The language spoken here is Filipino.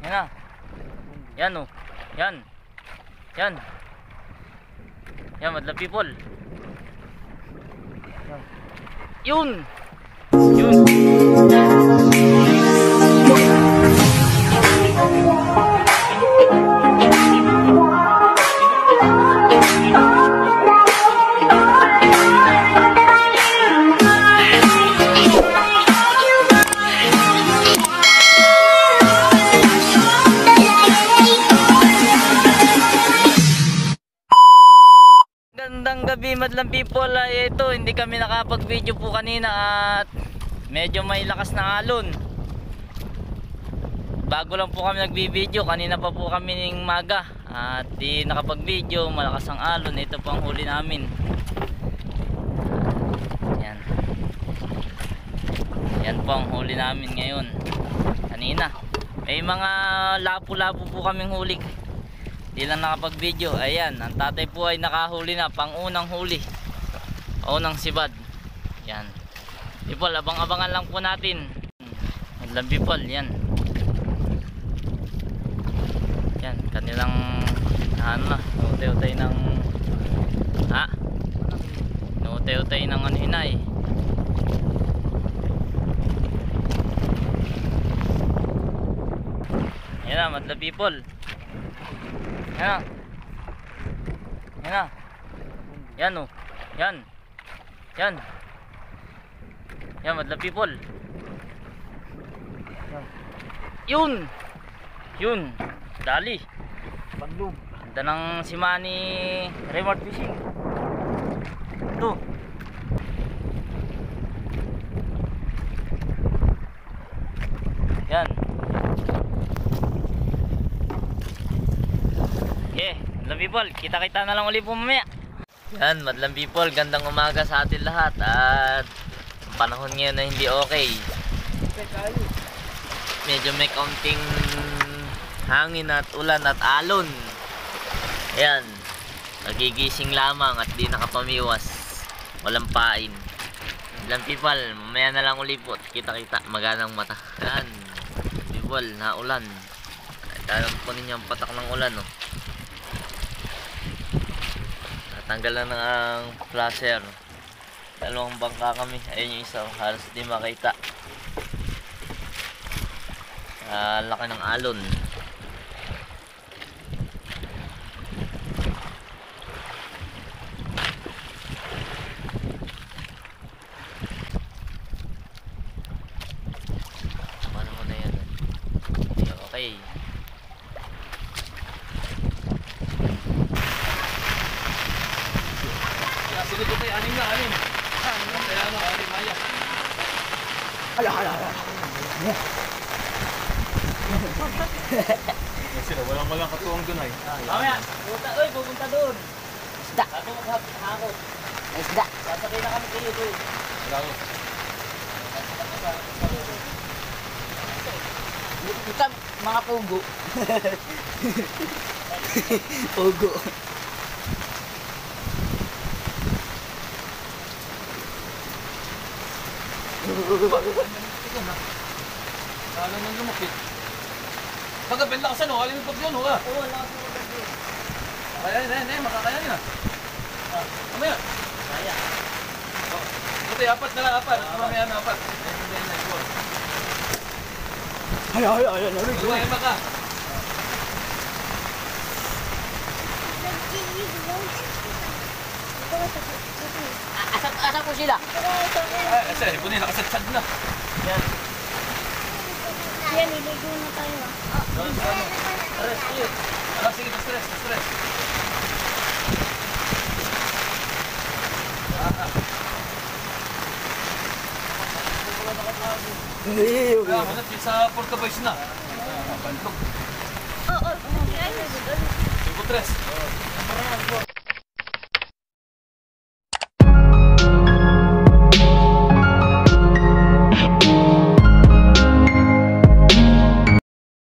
Yan na. Yan oh. Yan. Yan. Yan, madlang people. Yun. Yun. Gandang gabi madlang people. Ito, hindi kami nakapag-video po kanina at medyo may lakas na alon. Bago lang po kami nagbi-video, kanina pa po kami ng maga at di nakapag-video, malakas ang alon. Ito po ang huli namin. Yan. Yan po ang huli namin ngayon. Kanina may mga lapu-lapu po kaming huli. Di lang nakapag-video. Ayan, ang tatay po ay nakahuli na, pang-unang huli. Unang sibad. Yan. People, abang-abangan lang po natin. Madlang people, yan. Yan, kanilang ano na, utay-utay ng utay-utay ng ano hinay. Yan na, madlang people. Yan na. Yan na. Yan o. Yan. Yan. Yan, madlang people. Yun. Yun. Dali. Pagdug. Ganda ng simani remote fishing. Ito. Yan. Okay, madlang people, kita-kita na lang ulit po mamaya. Yan, madlang people, gandang umaga sa atin lahat. At panahon ngayon na hindi okay. Medyo may kaunting hangin at ulan at alon. Ayan, nagigising lamang at di nakapamiwas. Walang pain. Madlang people, mamaya na lang ulit po. Kita-kita, maganang mata. Yan, people, naulan. Alam po ninyo ang patak ng ulan, no? Natanggal na ng flasher. Dalawang bangka kami. Ayun yung isa, halos di makita. Laki ng alon. Paano mo na yan? Okay. Sunod ko tayo, anim na, anim. Kaya ano, anim, maya. Hala. Sila, walang katuwang dun ay. Mamaya, pupunta doon. Isda. Hakot. Isda. Sasakay na kami kayo doon. Bravo. Ito, mga pugo. Pugo. Kala nang lumukit. Pagkabit lakas ano, alin yung pag yun, ha? Oo, lakas mo pag-ibig. Kaya, makakayanin na. Mamaya. Kaya. Buti, apat na lang, apat. Mamaya na, apat. Ay. Lumayan maka. Asa po sila? Asa, ipunin, nakasadsad na. Yan. Yan, iligo na tayo. Stress, sige. Sige, stress. Hanap siya sa Porta Boys na. Bantog. Oo. Yan, Sige, stress.